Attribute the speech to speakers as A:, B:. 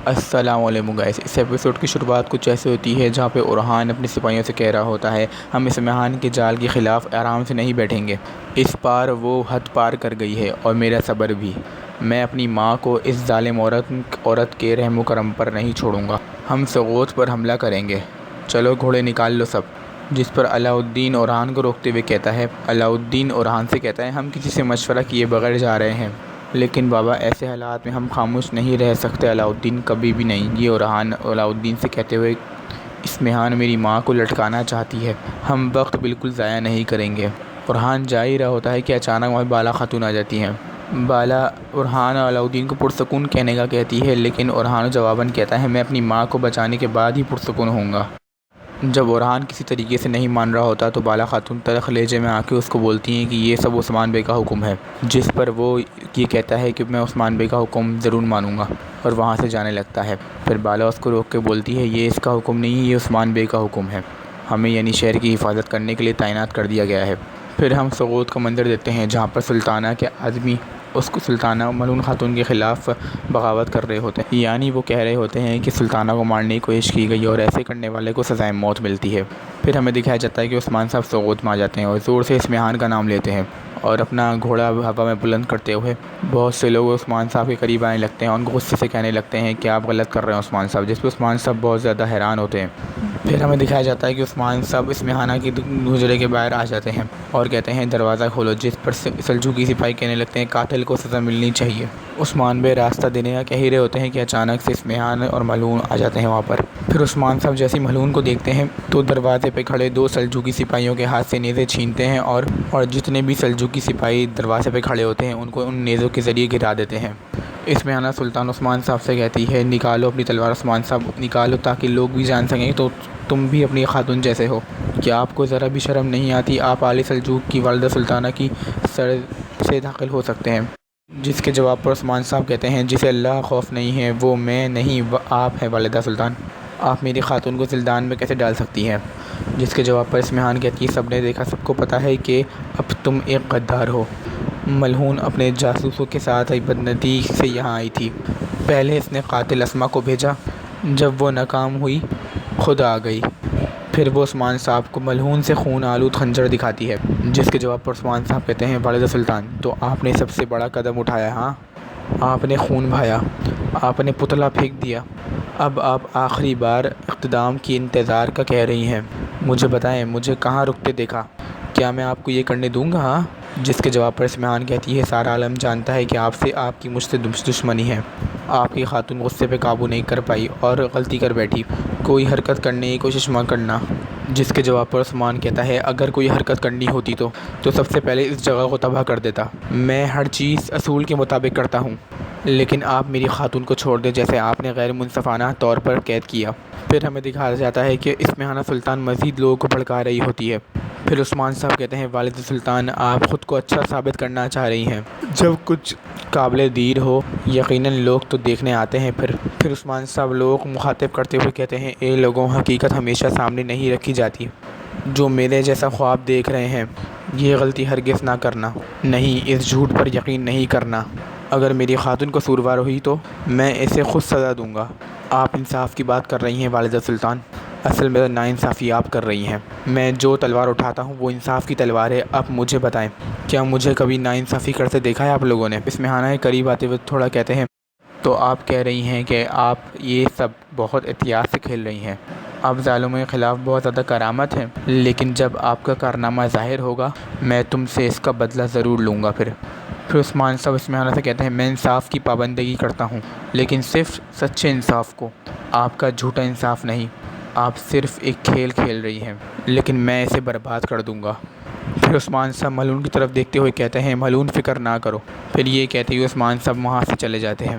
A: السلام علیکم گائس۔ اس ایپیسوڈ کی شروعات کچھ ایسے ہوتی ہے جہاں پہ اورحان اپنے سپاہیوں سے کہہ رہا ہوتا ہے، ہم اسمہان کے جال کے خلاف آرام سے نہیں بیٹھیں گے۔ اس بار وہ حد پار کر گئی ہے اور میرا صبر بھی۔ میں اپنی ماں کو اس ظالم عورت کے رحم و کرم پر نہیں چھوڑوں گا۔ ہم سغوت پر حملہ کریں گے۔ چلو گھوڑے نکال لو سب۔ جس پر علاؤالدین اورحان کو روکتے ہوئے کہتا ہے، علاؤالدین اورحان سے کہتا ہے، ہم کسی سے مشورہ کیے بغیر جا رہے ہیں۔ لیکن بابا ایسے حالات میں ہم خاموش نہیں رہ سکتے علاؤالدین، کبھی بھی نہیں۔ یہ اورحان علاؤالدین سے کہتے ہوئے، اسمہان میری ماں کو لٹکانا چاہتی ہے، ہم وقت بالکل ضائع نہیں کریں گے۔ اورحان جا ہی رہا ہوتا ہے کہ اچانک وہاں بالا خاتون آ جاتی ہیں۔ بالا اورحان اور علاؤالدین کو پرسکون کہنے کا کہتی ہے، لیکن اورحان جواباً کہتا ہے، میں اپنی ماں کو بچانے کے بعد ہی پرسکون ہوں گا۔ جب اورحان کسی طریقے سے نہیں مان رہا ہوتا تو بالا خاتون تلخ لہجے میں آ کے اس کو بولتی ہیں کہ یہ سب عثمان بے کا حکم ہے، جس پر وہ یہ کہتا ہے کہ میں عثمان بے کا حکم ضرور مانوں گا، اور وہاں سے جانے لگتا ہے۔ پھر بالا اس کو روک کے بولتی ہے، یہ اس کا حکم نہیں، یہ عثمان بے کا حکم ہے، ہمیں یعنی شہر کی حفاظت کرنے کے لیے تعینات کر دیا گیا ہے۔ پھر ہم سغوت کا منظر دیکھتے ہیں جہاں پر سلطانہ کے آدمی اس کو سلطانہ ملعون خاتون کے خلاف بغاوت کر رہے ہوتے ہیں، یعنی وہ کہہ رہے ہوتے ہیں کہ سلطانہ کو مارنے کی کوشش کی گئی اور ایسے کرنے والے کو سزائے موت ملتی ہے۔ پھر ہمیں دکھایا جاتا ہے کہ عثمان صاحب سغوت میں آ جاتے ہیں اور زور سے اسمہان کا نام لیتے ہیں اور اپنا گھوڑا ہوا میں بلند کرتے ہوئے بہت سے لوگ عثمان صاحب کے قریب آنے لگتے ہیں اور ان کو غصے سے کہنے لگتے ہیں کہ آپ غلط کر رہے ہیں عثمان صاحب، جس پہ عثمان صاحب بہت زیادہ حیران ہوتے ہیں۔ پھر ہمیں دکھایا جاتا ہے کہ عثمان صاحب اسمہانہ کی حجرے کے باہر آ جاتے ہیں اور کہتے ہیں دروازہ کھولو، جس پر سلجوقی سپاہی کہنے لگتے ہیں قاتل کو سزا ملنی چاہیے۔ عثمان بے راستہ دینے کا کہہ ہی رہے ہوتے ہیں کہ اچانک سے اسمہان اور ملعون آ جاتے ہیں وہاں پر۔ پھر عثمان صاحب جیسے ملعون کو دیکھتے ہیں تو دروازے پہ کھڑے دو سلجوقی سپاہیوں کے ہاتھ سے نیزے چھینتے ہیں اور جتنے بھی سلجوقی سپاہی دروازے پہ کھڑے ہوتے ہیں ان کو ان نیزوں کے ذریعے گرا دیتے ہیں۔ اسمہانہ سلطان عثمان صاحب سے کہتی ہے، نکالو اپنی تلوار عثمان صاحب، نکالو تاکہ لوگ بھی جان سکیں تو تم بھی اپنی خاتون جیسے ہو۔ کیا آپ کو ذرا بھی شرم نہیں آتی؟ آپ آل سلجوق کی والدہ سلطانہ کی سر سے داخل ہو سکتے ہیں۔ جس کے جواب پر عثمان صاحب کہتے ہیں، جسے اللہ کا خوف نہیں ہے وہ میں نہیں، آپ ہیں والدہ سلطان، آپ میری خاتون کو زندان میں کیسے ڈال سکتی ہیں؟ جس کے جواب پر اسمہان کہتی ہے، سب نے دیکھا، سب کو پتہ ہے کہ اب تم ایک غدار ہو۔ ملعون اپنے جاسوسوں کے ساتھ بدنیتی سے یہاں آئی تھی، پہلے اس نے قاتل اسما کو بھیجا، جب وہ ناکام ہوئی خود آ گئی، پھر وہ عثمان صاحب کو ملعون سے خون آلود خنجر دکھاتی ہے۔ جس کے جواب پر عثمان صاحب کہتے ہیں، والدہ سلطان، تو آپ نے سب سے بڑا قدم اٹھایا، ہاں، آپ نے خون بہایا، آپ نے پتلا پھینک دیا، اب آپ آخری بار اقتدام کی انتظار کا کہہ رہی ہیں، مجھے بتائیں مجھے کہاں رکتے دیکھا، کیا میں آپ کو یہ کرنے دوں گا؟ ہاں۔ جس کے جواب پر اسمہان کہتی ہے، سارا عالم جانتا ہے کہ آپ کی مجھ سے دشمنی ہے، آپ کی خاتون غصے پہ قابو نہیں کر پائی اور غلطی کر بیٹھی، کوئی حرکت کرنے کی کوشش مت کرنا۔ جس کے جواب پر عثمان کہتا ہے، اگر کوئی حرکت کرنی ہوتی تو سب سے پہلے اس جگہ کو تباہ کر دیتا، میں ہر چیز اصول کے مطابق کرتا ہوں، لیکن آپ میری خاتون کو چھوڑ دیں جیسے آپ نے غیر منصفانہ طور پر قید کیا۔ پھر ہمیں دکھایا جاتا ہے کہ اسمہانہ سلطان مزید لوگوں کو بھڑکا رہی ہوتی ہے۔ پھر عثمان صاحب کہتے ہیں، والد سلطان، آپ خود کو اچھا ثابت کرنا چاہ رہی ہیں، جب کچھ قابل دیر ہو یقیناً لوگ تو دیکھنے آتے ہیں۔ پھر عثمان صاحب لوگوں کو مخاطب کرتے ہوئے کہتے ہیں، اے لوگوں، حقیقت ہمیشہ سامنے نہیں رکھی جاتی، جو میرے جیسا خواب دیکھ رہے ہیں یہ غلطی ہرگز نہ کرنا، نہیں، اس جھوٹ پر یقین نہیں کرنا، اگر میری خاتون قصوروار ہوئی تو میں اسے خود سزا دوں گا۔ آپ انصاف کی بات کر رہی ہیں والدہ سلطان، اصل میں ناانصافی آپ کر رہی ہیں، میں جو تلوار اٹھاتا ہوں وہ انصاف کی تلوار ہے، اب مجھے بتائیں کیا مجھے کبھی ناانصافی کرتے دیکھا ہے آپ لوگوں نے؟ اسمہانہ کے قریب آتے ہوئے تھوڑا کہتے ہیں، تو آپ کہہ رہی ہیں کہ آپ یہ سب بہت احتیاط سے کھیل رہی ہیں، آپ ظالموں کے خلاف بہت زیادہ کرامت ہیں، لیکن جب آپ کا کارنامہ ظاہر ہوگا میں تم سے اس کا بدلہ ضرور لوں گا۔ پھر عثمان صاحب اسمہانہ سے کہتے ہیں، میں انصاف کی پابندگی کرتا ہوں، لیکن صرف سچے انصاف کو، آپ کا جھوٹا انصاف نہیں، آپ صرف ایک کھیل کھیل رہی ہیں، لیکن میں اسے برباد کر دوں گا۔ پھر عثمان صاحب ملعون کی طرف دیکھتے ہوئے کہتے ہیں، ملعون فکر نہ کرو۔ پھر یہ کہتے ہوئے عثمان صاحب وہاں سے چلے جاتے ہیں۔